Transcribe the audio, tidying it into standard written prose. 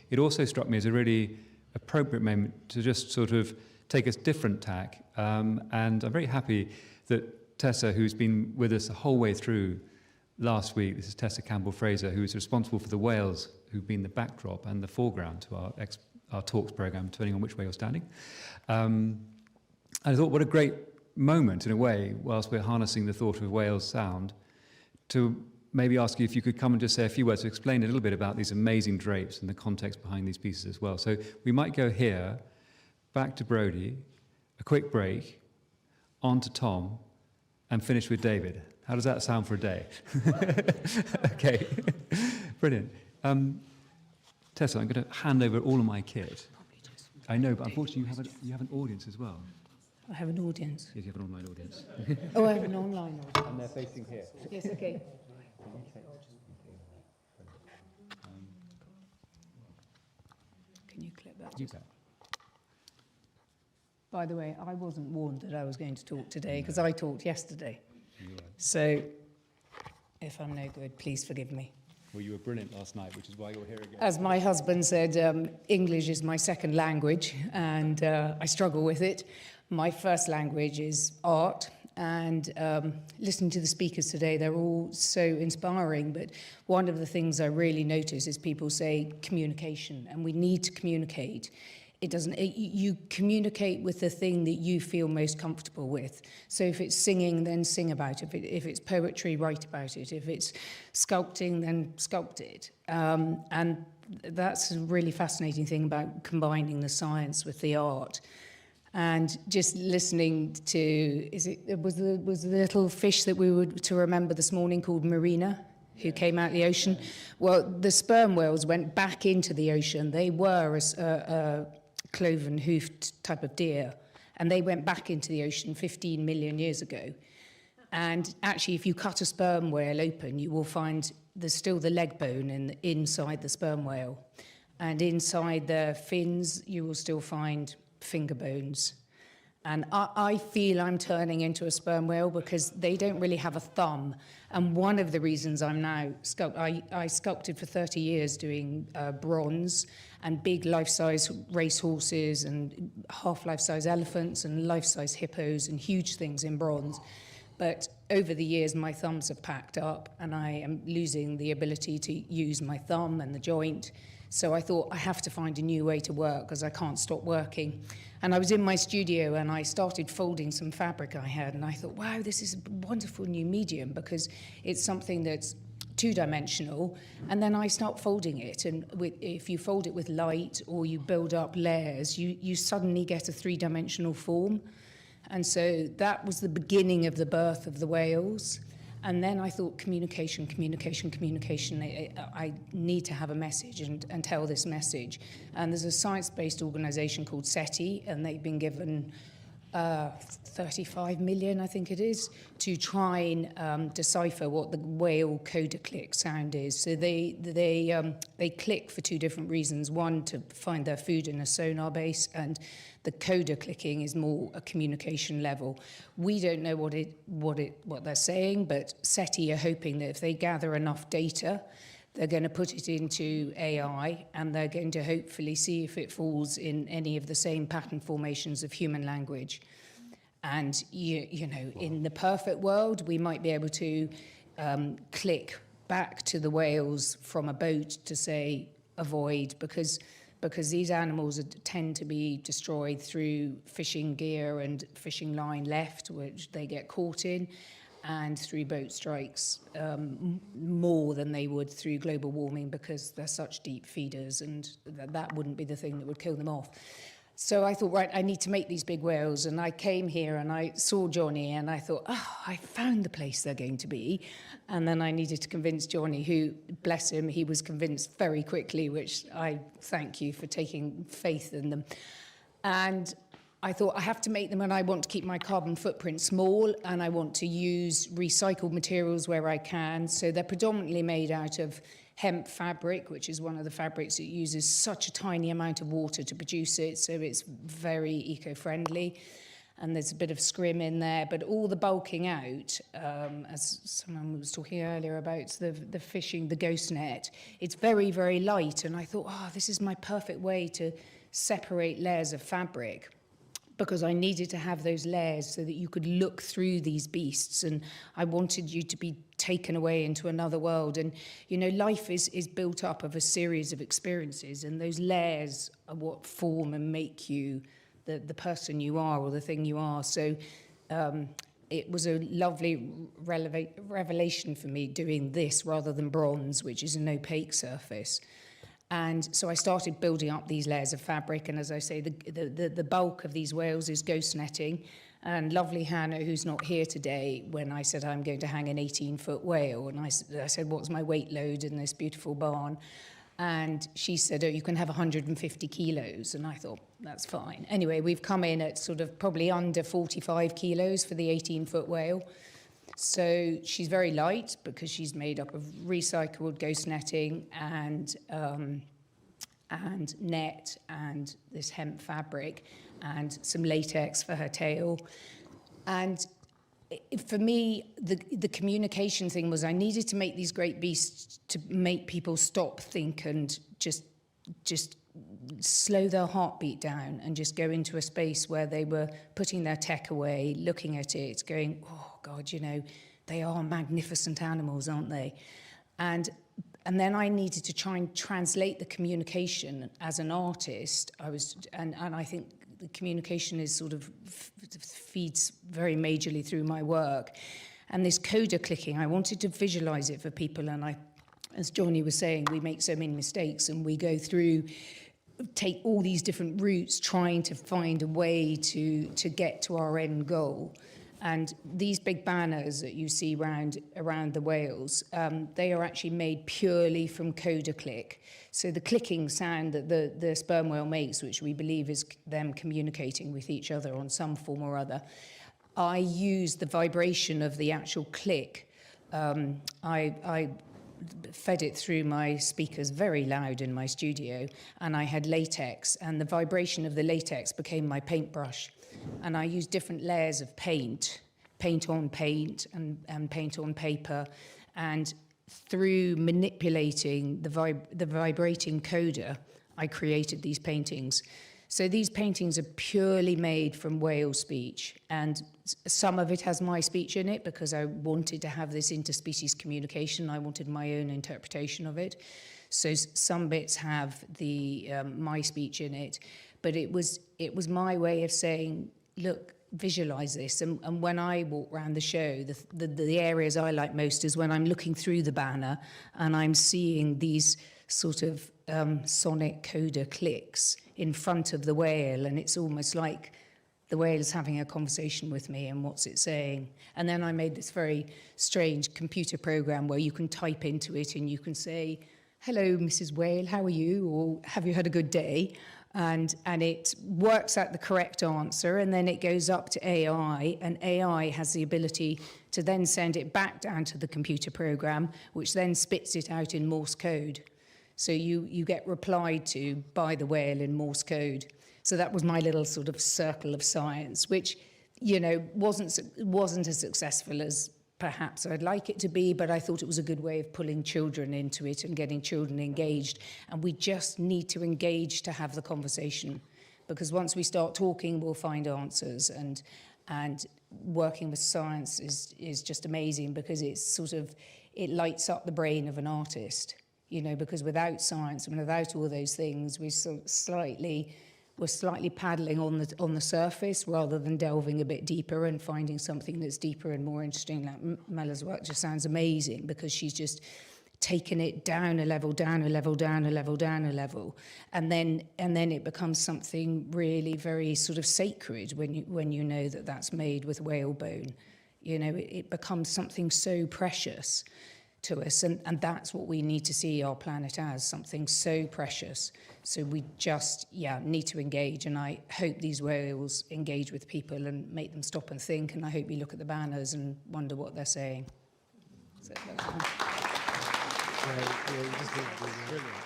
it also struck me as a really appropriate moment to just sort of take a different tack. And I'm very happy that Tessa, who's been with us the whole way through last week, this is Tessa Campbell Fraser, who is responsible for the whales who've been the backdrop and the foreground to our talks programme, depending on which way you're standing. And I thought, what a great moment, in a way, whilst we're harnessing the thought of whales sound, to maybe ask you if you could come and just say a few words to explain a little bit about these amazing drapes and the context behind these pieces as well. So we might go here, back to Brodie, a quick break, on to Tom, and finish with David. How does that sound for a day? Okay, brilliant. Tessa, I'm going to hand over all of my kit. I know, but unfortunately you have an audience as well. I have an audience. Yes, you have an online audience. Oh, I have an online audience. And they're facing here. Yes, okay. Can you clip that? You bet. By the way, I wasn't warned that I was going to talk today because I talked yesterday. Right. So if I'm no good, please forgive me. Well, you were brilliant last night, which is why you're here again. As my husband said, English is my second language, and I struggle with it. My first language is art, and listening to the speakers today, they're all so inspiring. But one of the things I really notice is people say communication, and we need to communicate. You communicate with the thing that you feel most comfortable with. So if it's singing, then sing about it. If it's poetry, write about it. If it's sculpting, then sculpt it. And that's a really fascinating thing about combining the science with the art. And just listening to, was the little fish that we were to remember this morning called Marina, who came out of the ocean? Well, the sperm whales went back into the ocean. They were a cloven-hoofed type of deer, and they went back into the ocean 15 million years ago. And actually, if you cut a sperm whale open, you will find there's still the leg bone inside the sperm whale. And inside the fins, you will still find finger bones. And I feel I'm turning into a sperm whale because they don't really have a thumb. And one of the reasons I'm now I sculpted for 30 years doing bronze and big life-size racehorses and half-life-size elephants and life-size hippos and huge things in bronze. But over the years, my thumbs have packed up and I am losing the ability to use my thumb and the joint. So I thought I have to find a new way to work because I can't stop working. And I was in my studio and I started folding some fabric I had, and I thought, wow, this is a wonderful new medium because it's something that's two-dimensional, and then I start folding it, and if you fold it with light or you build up layers, you suddenly get a three-dimensional form. And so that was the beginning of the birth of the whales. And then I thought communication. I need to have a message and tell this message. And there's a science-based organisation called SETI, and they've been given 35 million, I think it is, to try and decipher what the whale coda click sound is. So they click for two different reasons. One, to find their food in a sonar base, and the coda clicking is more a communication level. We don't know what they're saying, but SETI are hoping that if they gather enough data, they're going to put it into AI, and they're going to hopefully see if it falls in any of the same pattern formations of human language. And, you know, in the perfect world, we might be able to click back to the whales from a boat to say, avoid, because these animals tend to be destroyed through fishing gear and fishing line left, which they get caught in, and through boat strikes more than they would through global warming because they're such deep feeders, and that wouldn't be the thing that would kill them off. So I thought, right, I need to make these big whales, and I came here and I saw Johnny and I thought, oh, I found the place they're going to be. And then I needed to convince Johnny, who, bless him, he was convinced very quickly, which I thank you for taking faith in them. And I thought I have to make them, and I want to keep my carbon footprint small, and I want to use recycled materials where I can. So they're predominantly made out of hemp fabric, which is one of the fabrics that uses such a tiny amount of water to produce it, so it's very eco-friendly. and there's a bit of scrim in there, but all the bulking out, as someone was talking earlier about the fishing, the ghost net, it's very, very light. And I thought, this is my perfect way to separate layers of fabric, because I needed to have those layers so that you could look through these beasts, and I wanted you to be taken away into another world. And, you know, life is built up of a series of experiences, and those layers are what form and make you the person you are, or the thing you are. So it was a lovely revelation for me doing this rather than bronze, which is an opaque surface. And so I started building up these layers of fabric, and as I say, the bulk of these whales is ghost netting. And lovely Hannah, who's not here today, when I said I'm going to hang an 18-foot whale, and I said, what's my weight load in this beautiful barn? And she said, you can have 150 kilos. And I thought, that's fine. Anyway, we've come in at sort of probably under 45 kilos for the 18-foot whale. So she's very light because she's made up of recycled ghost netting and net and this hemp fabric and some latex for her tail. And for me, the communication thing was I needed to make these great beasts to make people stop, think, and just slow their heartbeat down and just go into a space where they were putting their tech away, looking at it, going, oh, God, you know, they are magnificent animals, aren't they? And then I needed to try and translate the communication as an artist. And I think the communication is sort of feeds very majorly through my work. And this coda clicking, I wanted to visualize it for people. And as Johnny was saying, we make so many mistakes, and we go through, take all these different routes, trying to find a way to get to our end goal. And these big banners that you see around the whales, they are actually made purely from coda click. So the clicking sound that the sperm whale makes, which we believe is them communicating with each other on some form or other, I use the vibration of the actual click. I fed it through my speakers very loud in my studio, and I had latex, and the vibration of the latex became my paintbrush. And I used different layers of paint on paint and paint on paper, and through manipulating the vibrating coda, I created these paintings. So these paintings are purely made from whale speech, and some of it has my speech in it because I wanted to have this interspecies communication. I wanted my own interpretation of it. So some bits have the my speech in it, but it was my way of saying, look, visualize this. And when I walk around the show, the areas I like most is when I'm looking through the banner and I'm seeing these sort of sonic coda clicks in front of the whale, and it's almost like the whale is having a conversation with me, and what's it saying? And then I made this very strange computer program where you can type into it and you can say, hello, Mrs. Whale, how are you? Or have you had a good day? And it works out the correct answer, and then it goes up to AI, and AI has the ability to then send it back down to the computer program, which then spits it out in Morse code. So you get replied to by the whale in Morse code. So that was my little sort of circle of science, which, you know, wasn't as successful as perhaps I'd like it to be, but I thought it was a good way of pulling children into it and getting children engaged. And we just need to engage to have the conversation, because once we start talking, we'll find answers. And working with science is just amazing, because it lights up the brain of an artist, you know, because without science and without all those things, we're slightly paddling on the surface rather than delving a bit deeper and finding something that's deeper and more interesting. Like Mella's work just sounds amazing, because she's just taken it down a level, down a level, down a level, down a level, and then it becomes something really very sort of sacred when you know that that's made with whalebone. You know, it becomes something so precious to us, and that's what we need to see our planet as, something so precious. So we just need to engage, and I hope these whales engage with people and make them stop and think, and I hope you look at the banners and wonder what they're saying. So, Right, yeah, you just did brilliant.